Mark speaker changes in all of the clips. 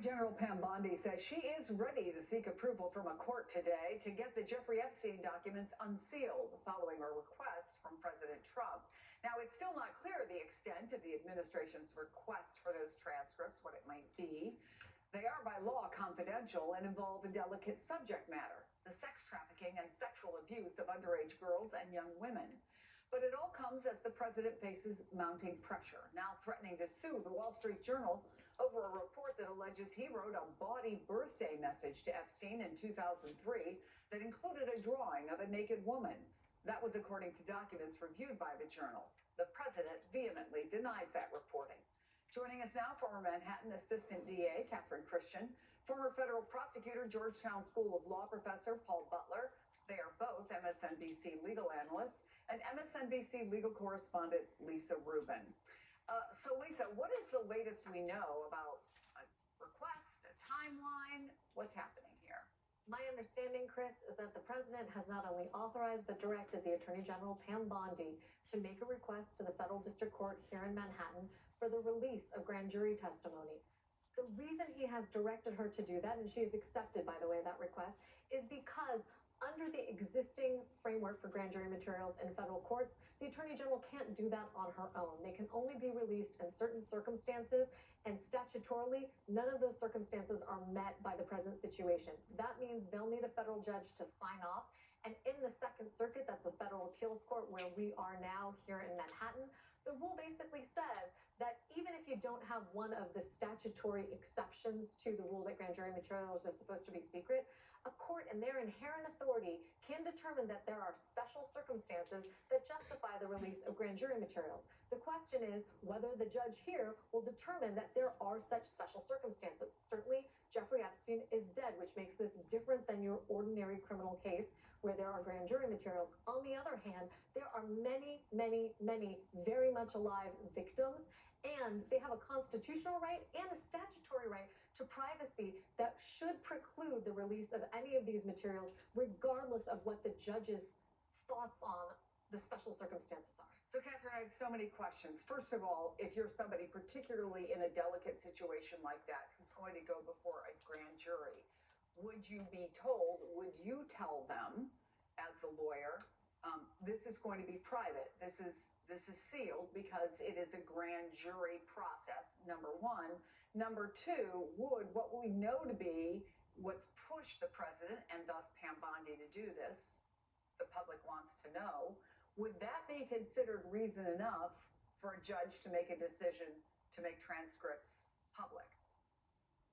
Speaker 1: General Pam Bondi says she is ready to seek approval from a court today to get the Jeffrey Epstein documents unsealed following a request from President Trump. Now, it's still not clear the extent of the administration's request for those transcripts, what it might be. They are by law confidential and involve a delicate subject matter, the sex trafficking and sexual abuse of underage girls and young women. But it all comes as the president faces mounting pressure, now threatening to sue the Wall Street Journal over a report that alleges he wrote a bawdy birthday message to Epstein in 2003 that included a drawing of a naked woman. That was according to documents reviewed by the Journal. The president vehemently denies that reporting. Joining us now, former Manhattan Assistant DA Catherine Christian, former federal prosecutor, Georgetown School of Law professor Paul Butler. They are both MSNBC legal analysts, and MSNBC legal correspondent Lisa Rubin. So Lisa, what is the latest we know about a request, a timeline? What's happening here?
Speaker 2: My understanding, Chris, is that the president has not only authorized but directed the Attorney General Pam Bondi to make a request to the federal district court here in Manhattan for the release of grand jury testimony. The reason he has directed her to do that, and she has accepted, by the way, that request, is because under the existing framework for grand jury materials in federal courts, the Attorney General can't do that on her own. They can only be released in certain circumstances, and statutorily, none of those circumstances are met by the present situation. That means they'll need a federal judge to sign off. And in the Second Circuit, that's a federal appeals court where we are now here in Manhattan, the rule basically says that even if you don't have one of the statutory exceptions to the rule that grand jury materials are supposed to be secret, a court in their inherent authority can determine that there are special circumstances that justify the release of grand jury materials. The question is whether the judge here will determine that there are such special circumstances. Certainly, Jeffrey Epstein is dead, which makes this different than your ordinary criminal case where there are grand jury materials. On the other hand, there are many, many, many very much alive victims, and they have a constitutional right and a statutory right to privacy that should preclude the release of any of these materials, regardless of what the judge's thoughts on the special circumstances are.
Speaker 1: So, Catherine, I have so many questions. First of all, if you're somebody particularly in a delicate situation like that who's going to go before a grand jury, would you be told, would you tell them as the lawyer, this is going to be private, this is sealed because it is a grand jury process, number one. Number two, would what we know to be what's pushed the president and thus Pam Bondi to do this, the public wants to know, would that be considered reason enough for a judge to make a decision to make transcripts public?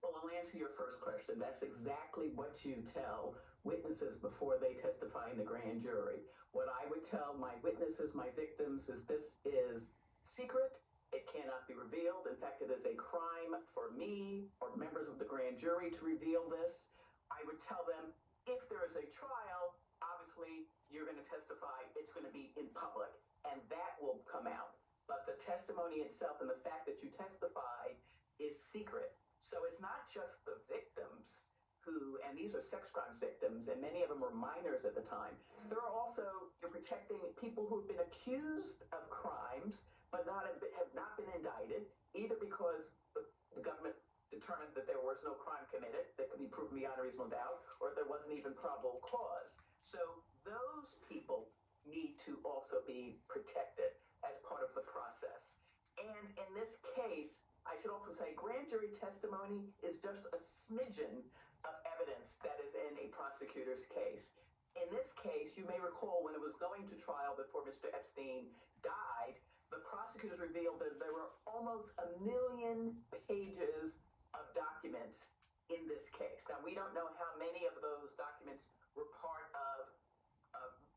Speaker 3: Well, I'll answer your first question. That's exactly what you tell witnesses before they testify in the grand jury. What I would tell my witnesses, my victims, is this is secret. It cannot be revealed. In fact, it is a crime for me or members of the grand jury to reveal this. I would tell them if there is a trial, obviously you're going to testify, it's going to be in public, and that will come out. But the testimony itself and the fact that you testified is secret. So it's not just the victims who, and these are sex crimes victims, and many of them were minors at the time. There are also, you're protecting people who have been accused of crimes, but have not been indicted, either because the government determined that there was no crime committed that could be proven beyond a reasonable doubt, or there wasn't even probable cause. So those people need to also be protected as part of the process. And in this case, I should also say grand jury testimony is just a smidgen of evidence that is in a prosecutor's case. In this case, you may recall when it was going to trial before Mr. Epstein died, the prosecutors revealed that there were almost 1 million pages of documents in this case. Now, we don't know how many of those documents were part of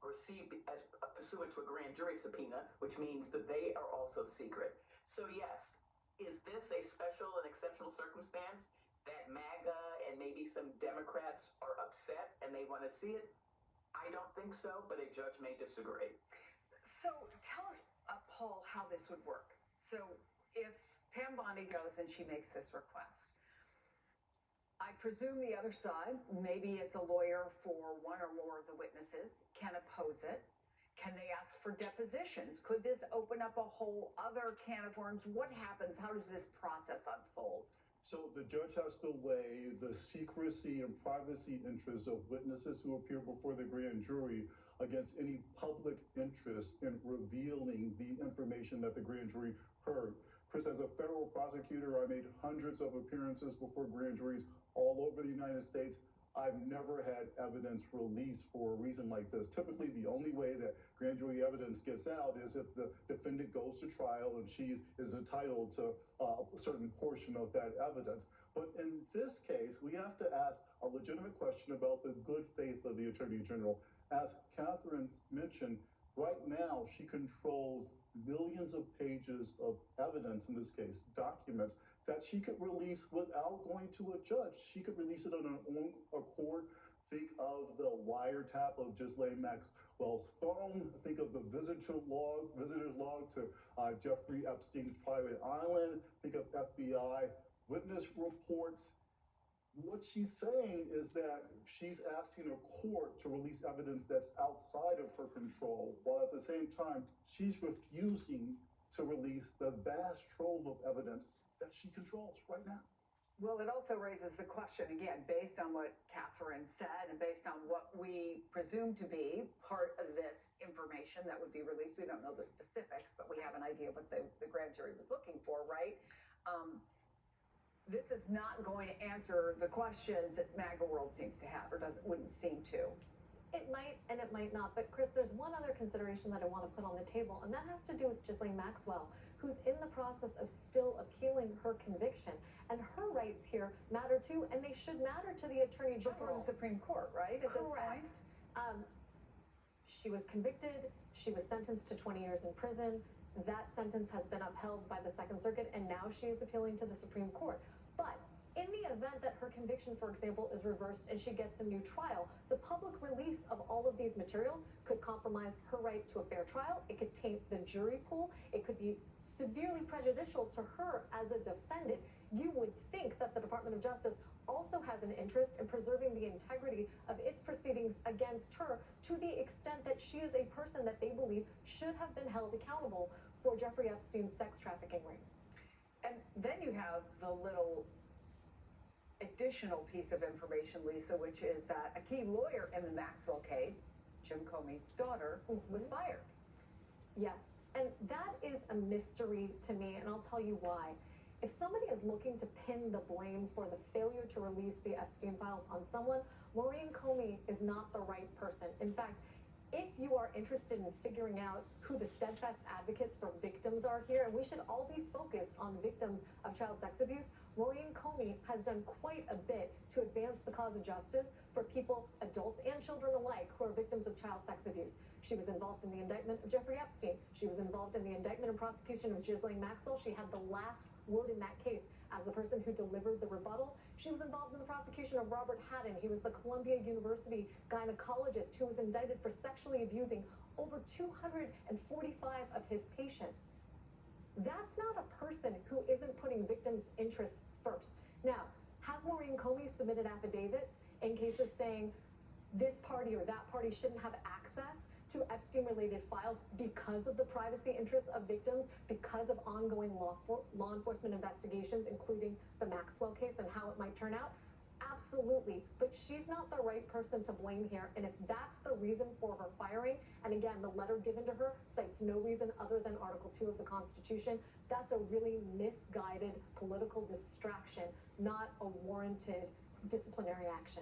Speaker 3: received as pursuant to a grand jury subpoena, which means that they are also secret. So yes, is this a special and exceptional circumstance that MAGA and maybe some Democrats are upset and they want to see it? I don't think so, but a judge may disagree.
Speaker 1: So tell us, Paul, how this would work. So if Pam Bondi goes and she makes this request, I presume the other side, maybe it's a lawyer for one or more of the witnesses, can oppose it. Can they ask for depositions? Could this open up a whole other can of worms? What happens? How does this process unfold?
Speaker 4: So the judge has to weigh the secrecy and privacy interests of witnesses who appear before the grand jury against any public interest in revealing the information that the grand jury heard. Chris, as a federal prosecutor, I made hundreds of appearances before grand juries all over the United States. I've never had evidence released for a reason like this. Typically, the only way that grand jury evidence gets out is if the defendant goes to trial and she is entitled to a certain portion of that evidence. But in this case, we have to ask a legitimate question about the good faith of the Attorney General. As Catherine mentioned, right now she controls millions of pages of evidence, in this case, documents, that she could release without going to a judge. She could release it on her own accord. Think of the wiretap of Ghislaine Maxwell's phone. Think of the visitor's log to Jeffrey Epstein's private island. Think of FBI witness reports. What she's saying is that she's asking a court to release evidence that's outside of her control, while at the same time, she's refusing to release the vast trove of evidence that she controls right now.
Speaker 1: Well, it also raises the question, again, based on what Catherine said and based on what we presume to be part of this information that would be released. We don't know the specifics, but we have an idea of what the grand jury was looking for, right? This is not going to answer the questions that MAGA World seems to have, or wouldn't seem to.
Speaker 2: It might and it might not. But Chris, there's one other consideration that I want to put on the table, and that has to do with Ghislaine Maxwell, who's in the process of still appealing her conviction. And her rights here matter too, and they should matter to the Attorney General.
Speaker 1: Before the Supreme Court, right? At
Speaker 2: Correct. This point? She was convicted. She was sentenced to 20 years in prison. That sentence has been upheld by the Second Circuit, and now she is appealing to the Supreme Court. But in the event that her conviction, for example, is reversed and she gets a new trial, the public release of all of these materials could compromise her right to a fair trial. It could taint the jury pool. It could be severely prejudicial to her as a defendant. You would think that the Department of Justice also has an interest in preserving the integrity of its proceedings against her, to the extent that she is a person that they believe should have been held accountable for Jeffrey Epstein's sex trafficking ring.
Speaker 1: And then you have the little additional piece of information, Lisa, which is that a key lawyer in the Maxwell case, Jim Comey's daughter, was fired.
Speaker 2: Yes, and that is a mystery to me, and I'll tell you why. If somebody is looking to pin the blame for the failure to release the Epstein files on someone, Maureen Comey is not the right person. In fact, if you are interested in figuring out who the steadfast advocates for victims are here, and we should all be focused on victims of child sex abuse, Maureen Comey has done quite a bit to advance the cause of justice for people, adults and children alike, who are victims of child sex abuse. She was involved in the indictment of Jeffrey Epstein. She was involved in the indictment and prosecution of Ghislaine Maxwell. She had the last word in that case as the person who delivered the rebuttal. She was involved in the prosecution of Robert Haddon. He was the Columbia University gynecologist who was indicted for sexually abusing over 245 of his patients. That's not a person who isn't putting victims' interests first. Now, has Maureen Comey submitted affidavits in cases saying this party or that party shouldn't have access to Epstein-related files because of the privacy interests of victims, because of ongoing law enforcement investigations, including the Maxwell case and how it might turn out? Absolutely, but she's not the right person to blame here. And if that's the reason for her firing, and again, the letter given to her cites no reason other than Article 2 of the Constitution, that's a really misguided political distraction, not a warranted disciplinary action.